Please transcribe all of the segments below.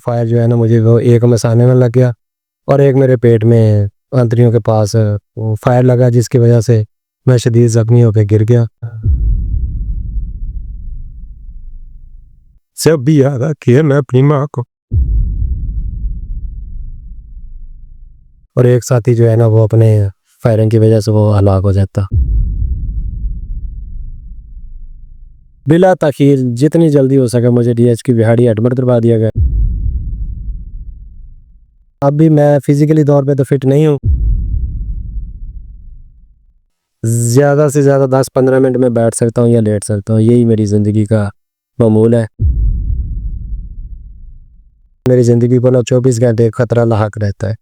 Fire जो है ना मुझे वो एक मसाने में लग गया और एक मेरे पेट में आंतड़ियों के पास वो फायर लगा, जिसकी वजह से मैं शदीद ज़ख्मी होकर गिर गया। जब भी याद आती है मैं अपनी माँ को, और एक साथी जो है ना वो अपने फायरिंग की वजह से वो हलाक हो जाता। बिला ताखीर जितनी जल्दी हो सके मुझे डीएच की बिहाड़ी एडमिट करवा दिया गया। अब भी मैं फिजिकली तौर पे तो फिट नहीं हूँ, ज़्यादा से ज़्यादा 10-15 मिनट में बैठ सकता हूँ या लेट सकता हूँ, यही मेरी ज़िंदगी का मामूल है। मेरी ज़िंदगी को ना 24 घंटे खतरा लाहक रहता है।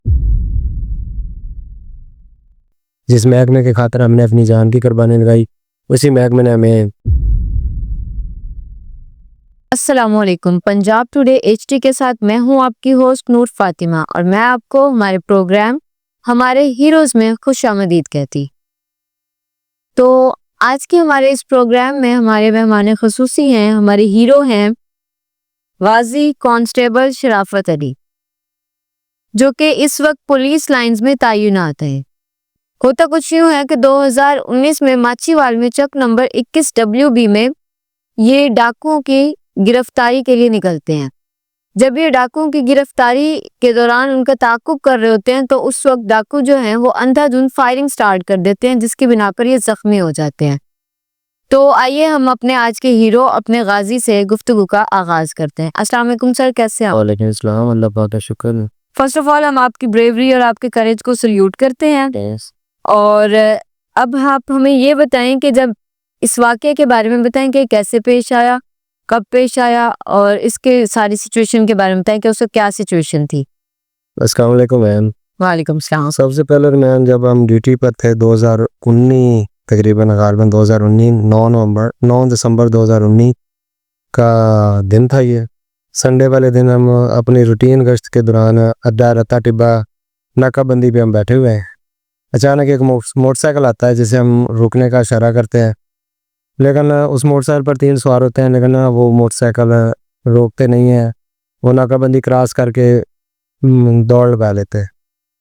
जिस महकमे के खातिर हमने अपनी जान की कुर्बानी लगाई, उसी महकमे ने हमें। अस्सलामुअलैकुम। पंजाब टुडे एचटी के साथ मैं हूं आपकी होस्ट नूर फातिमा और मैं आपको हमारे प्रोग्राम हमारे हीरोज़ में खुशामदीद कहती। तो आज के हमारे इस प्रोग्राम में हमारे मेहमान खुसूसी हैं, हमारे हीरो हैं गाजी कांस्टेबल शराफत अली, जो कि इस वक्त पुलिस लाइंस में तैनात हैं। होता कुछ यूँ है कि 2019 में माचीवाल में चक नंबर 21 WB में ये डाकुओं की गिरफ्तारी के लिए निकलते हैं। जब ये डाकुओं की गिरफ्तारी के दौरान उनका ताक़ुब कर रहे होते हैं तो उस वक्त डाकू जो हैं वो अंधाधुंध फायरिंग स्टार्ट कर देते हैं, जिसकी बिना पर ये जख्मी हो जाते हैं। तो आइए हम अपने आज के हीरो अपने गाजी से गुफ्तगू का आगाज करते हैं। अस्सलाम वालेकुम सर, कैसे हैं आप? वालेकुम अस्सलाम, अल्लाह पाक का शुक्र। फर्स्ट ऑफ ऑल हम आपकी ब्रेवरी और आपके करेज को सल्यूट करते हैं। और अब आप हमें ये बताएं कि जब इस वाक़े के बारे में बताएं कि कैसे पेश आया, कब पेश आया, और इसके सारी सिचुएशन के बारे में बताएं कि उसका क्या सिचुएशन थी। अस्सलाम वालेकुम मैम। वालेकुम सलाम। सबसे पहले मैम जब हम ड्यूटी पर थे 2019 तकरीबन 2019 9 दिसंबर 2019 का दिन था। ये संडे वाले दिन हम अपनी रूटीन गश्त के दौरान अड्डा रत्ता टिब्बा नाकाबंदी पे हम बैठे हुए हैं। अचानक एक मोटरसाइकिल आता है जिसे हम रुकने का इशारा करते हैं, लेकिन उस मोटरसाइकिल पर 3 सवार होते हैं, लेकिन वो मोटरसाइकिल रोकते नहीं हैं। वो नाकाबंदी क्रॉस करके दौड़ लगा लेते हैं।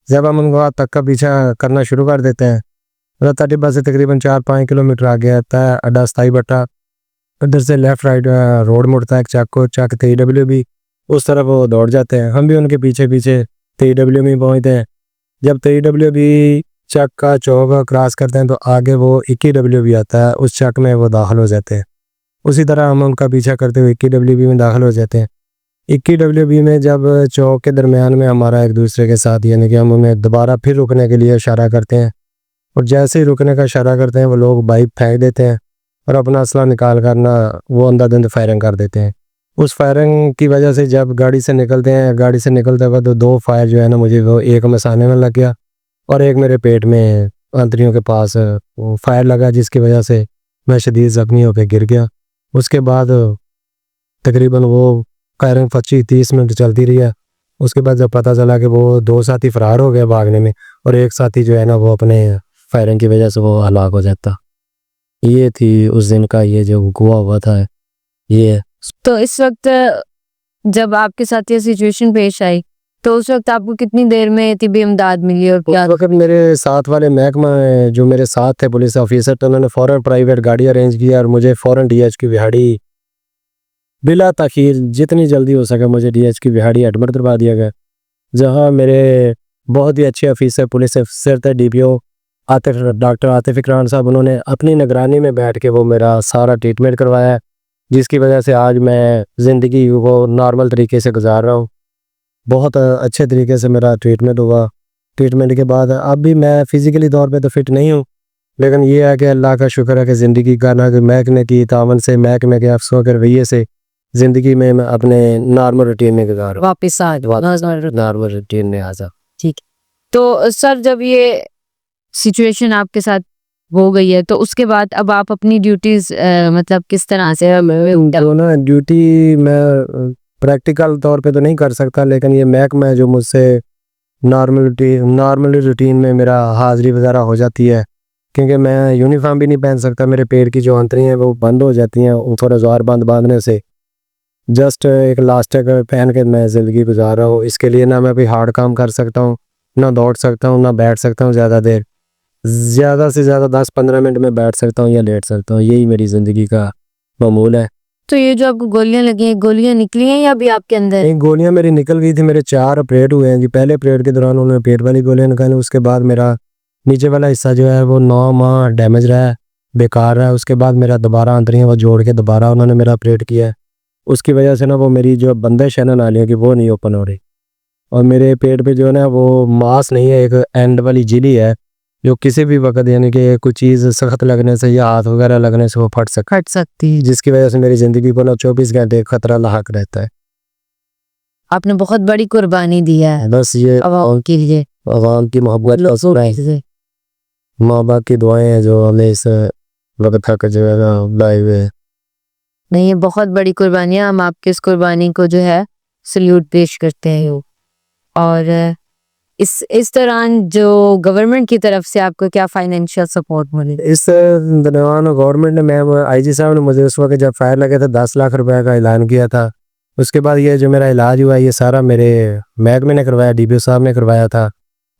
जब हम उनको तक का पीछा करना शुरू कर देते हैं, रत्ता टिब्बा से तकरीबन 4-5 किलोमीटर आगे आता है अड्डा स्थाई भट्टा। उधर से लेफ़्ट राइट रोड मुड़ता है, चक 3WB, उस तरफ वो दौड़ जाते हैं। हम भी उनके पीछे पीछे 3WB पहुँचते हैं। जब 3WB चक का चौक क्रॉस करते हैं तो आगे वो 21WB आता है, उस चक में वो दाखिल हो जाते हैं। उसी तरह हम उनका पीछा करते हुए 21WB में दाखिल हो जाते हैं। 21WB में जब चौक के दरमियान में हमारा एक दूसरे के साथ, यानी कि हम उन्हें दोबारा फिर रुकने के लिए इशारा करते हैं, और जैसे ही रुकने का इशारा करते हैं वो लोग बाइक फेंक देते हैं और अपना असला निकाल कर ना वो अंधाधुंध फायरिंग कर देते हैं। उस फायरिंग की वजह से जब गाड़ी से निकलते हैं, गाड़ी से निकलते वक्त तो 2 फायर जो है ना मुझे वो एक मसाने में लग गया और एक मेरे पेट में आंतड़ियों के पास वो फायर लगा, जिसकी वजह से मैं शदीद ज़ख्मी होकर गिर गया। उसके बाद तकरीबन वो फायरिंग 25-30 मिनट चलती रही है। उसके बाद जब पता चला कि वो 2 साथी फ़रार हो गए भागने में और एक साथी जो है ना वो अपने फायरिंग की वजह से वो हलाक हो जाता। ये थी उस दिन का ये जो हुआ था ये। तो इस वक्त जब आपके साथ ये सिचुएशन पेश आई तो उस वक्त आपको कितनी देर में तिब्बी इमदाद मिली और क्या? उस वक्त मेरे साथ वाले महकमा जो मेरे साथ थे पुलिस ऑफिसर, तो उन्होंने फ़ौरन प्राइवेट गाड़ी अरेंज किया और मुझे फ़ौरन डीएच की बिहाड़ी बिला ताखीर जितनी जल्दी हो सके मुझे डीएच की बिहाड़ी एडमिट करवा दिया गया, जहां मेरे बहुत ही अच्छे ऑफिसर पुलिस अफसर थे, DPO डॉक्टर आतिफ इकराम साहब। उन्होंने अपनी निगरानी में बैठ के वो मेरा सारा ट्रीटमेंट करवाया है, जिसकी वजह से आज मैं ज़िंदगी वो नॉर्मल तरीके से गुजार रहा हूँ। बहुत अच्छे तरीके से मेरा ट्रीटमेंट हुआ। ट्रीटमेंट के बाद अब भी मैं फ़िज़िकली तौर पे तो फिट नहीं हूँ, लेकिन ये है कि अल्लाह का शुक्र है कि ज़िंदगी का ना कि महकमे की तावन से, महकमे के अफसरों के रवैये से ज़िंदगी में मैं अपने नॉर्मल रूटीन में गुजार रहा हूँ। वापस आ नॉर्मल रूटीन में आ जा। ठीक है। तो सर जब ये सिचुएशन आपके साथ हो गई है तो उसके बाद अब आप अपनी ड्यूटीज मतलब किस तरह से? तो ना ड्यूटी मैं प्रैक्टिकल तौर पे तो नहीं कर सकता, लेकिन ये महकमा जो मुझसे नॉर्मल रूटीन में मेरा हाज़िरी वगैरह हो जाती है, क्योंकि मैं यूनिफॉर्म भी नहीं पहन सकता। मेरे पेट की जो आंतड़ियाँ हैं वो बंद हो जाती हैं, थोड़ा ज़ोर बंद बांधने से जस्ट एक लास्टिक पहन के मैं ज़िंदगी गुजार रहा हूँ। इसके लिए ना मैं अभी हार्ड काम कर सकता हूँ, ना दौड़ सकता हूँ, ना बैठ सकता हूँ ज़्यादा देर। ज़्यादा से ज़्यादा 10-15 मिनट में बैठ सकता हूँ या लेट सकता हूँ। यही मेरी ज़िंदगी का मामूल है। तो ये जो आपको गोलियां लगी हैं, गोलियां निकली हैं या अभी आपके अंदर? एक गोलियां मेरी निकल गई थी, मेरे 4 ऑपरेट हुए हैं जी। पहले ऑपरेट के दौरान उन्होंने पेट वाली गोलियां निकाली, उसके बाद मेरा नीचे वाला हिस्सा जो है वो 9 माह डैमेज रहा है, बेकार रहा है। उसके बाद मेरा दोबारा आंतड़ियाँ वो जोड़ के दोबारा उन्होंने मेरा ऑपरेट किया है। उसकी वजह से ना वो मेरी जो बंदिश है ना नालियों की, वो नहीं ओपन हो रही, और मेरे पेट पे जो है ना वो मांस नहीं है, एक एंड वाली झिल्ली है जो किसी भी वक्त यानी कि कुछ चीज़ सख्त लगने से या हाथ वगैरह लगने से वो फट सकती है, जिसकी वजह से मेरी ज़िंदगी को ना 24 घंटे खतरा लाहक रहता है। आपने बहुत बड़ी कुर्बानी दी है बस ये अवाम के लिए। अवाम की मोहब्बत का असर है, से माँ बाप की दुआएं हैं जो हमें इस वक्त तक जो है ना लाए हुए हैं। नहीं, ये बहुत बड़ी कुर्बानी है। हम आपकी इस कुर्बानी को जो है सल्यूट पेश करते हैं। और इस दौरान जो गवर्नमेंट की तरफ से आपको क्या फाइनेंशियल सपोर्ट मिली? इस दौरान गवर्नमेंट ने, मैम आईजी साहब ने मुझे उस वक्त जब फायर लगे थे 10 लाख रुपए का ऐलान किया था। उसके बाद ये जो मेरा इलाज हुआ ये सारा मेरे महकमे ने करवाया, डीपीओ साहब ने करवाया था,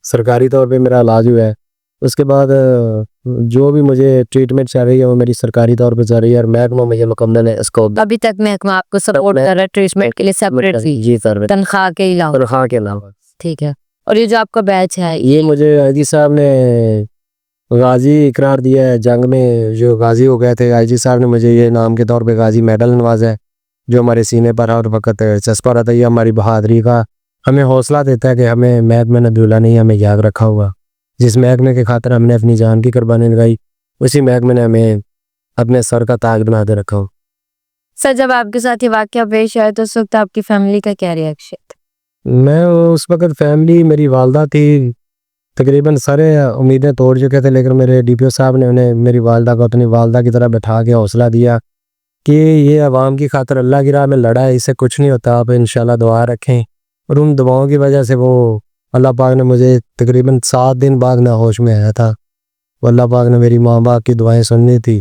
सरकारी तौर पे मेरा इलाज हुआ है। उसके बाद जो भी मुझे ट्रीटमेंट चल रही है वो मेरी सरकारी तौर पे चल रही है, और महकमा मुझे मुकम्मल है इसको अभी तक महकमा आपको सपोर्ट कर रहा है ट्रीटमेंट के लिए सेपरेट फी, जी सर, तनख्वाह के अलावा? तनख्वाह के अलावा। ठीक है। और ये जो आपका बैच है, ये मुझे आईजी साहब ने गाजी इकरार दिया है, जंग में जो गाजी हो गए थे, आईजी साहब ने मुझे ये नाम के तौर पे गाजी मेडल नवाजा है, जो हमारे सीने पर हर वक्त चस्पा रहता है। ये हमारी बहादुरी का हमें हौसला देता है कि हमें महकमे ने दूल्हा नहीं हमें याद रखा हुआ। जिस महकमे के खातिर हमने अपनी जान की कुर्बानी लगाई, उसी महकमे ने हमें अपने सर का ताज बना के रखा हो। सर जब आपके साथ ये वाकया पेश आया तो उस वक्त आपकी फैमिली का क्या रिएक्शन था? मैं उस वक्त फैमिली, मेरी वालदा थी, तकरीबन सारे उम्मीदें तोड़ चुके थे, लेकिन मेरे डीपीओ साहब ने उन्हें मेरी वालदा को अपनी वालदा की तरह बैठा के हौसला दिया कि ये अवाम की खातिर अल्लाह की राह में लड़ा है, इससे कुछ नहीं होता, आप इंशाल्लाह दुआ रखें। और उन दुआओं की वजह से वो अल्लाह पाक ने मुझे तकरीबन 7 दिन बाद ना होश में आया था। वो अल्लाह पाक ने मेरी माँ बाप की दुआएं सुननी थी,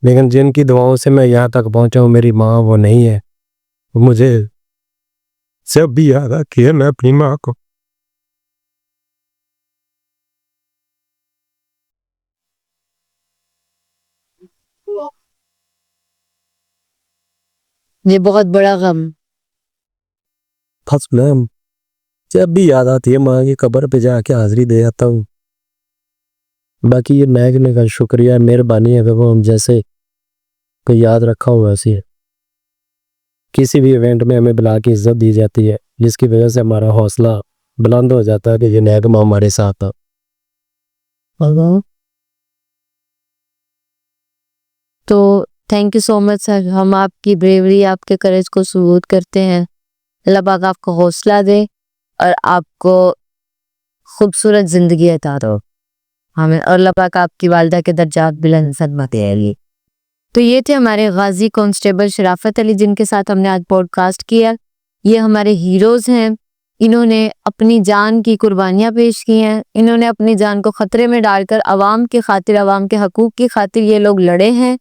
लेकिन जिनकी दुआओं से मैं यहाँ तक पहुँचा हूँ मेरी माँ वो नहीं है। मुझे जब भी याद आती है मैं अपनी माँ को ये बहुत बड़ा गम। फंस मैम, जब भी याद आती है माँ की कब्र पे जाके हाजिरी दे आता हूँ। बाकी ये महकमे का शुक्रिया, मेहरबानी है कि वो हम जैसे को याद रखा हुआ ऐसी है। किसी भी इवेंट में हमें बुला के इज्जत दी जाती है, जिसकी वजह से हमारा हौसला बुलंद हो जाता है कि ये महकमा हमारे साथ था। तो thank you so much sir. हम आपकी ब्रेवरी, आपके करेज को सलूट करते हैं। अल्लाह पाक आपको हौसला दे और आपको खूबसूरत जिंदगी अता दो। हमें और अल्लाह पाक आपकी वालदा के दर्जात बुलंद फरमाते रहेगी। तो ये थे हमारे गाजी कांस्टेबल शराफत अली, जिनके साथ हमने आज पॉडकास्ट किया। ये हमारे हीरोज़ हैं। इन्होंने अपनी जान की कुर्बानियाँ पेश की हैं। इन्होंने अपनी जान को ख़तरे में डालकर आवाम की खातिर, आवाम के हकूक़ की खातिर ये लोग लड़े हैं।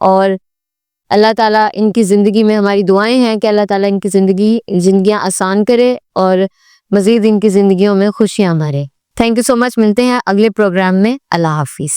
और अल्लाह ताला इनकी ज़िंदगी में, हमारी दुआएं हैं कि अल्लाह ताला इनकी ज़िंदगियाँ आसान करे और मज़ीद इनकी ज़िंदगियों में खुशियाँ भरे। Thank you so much. मिलते हैं अगले प्रोग्राम में। अल्लाह हाफिज़।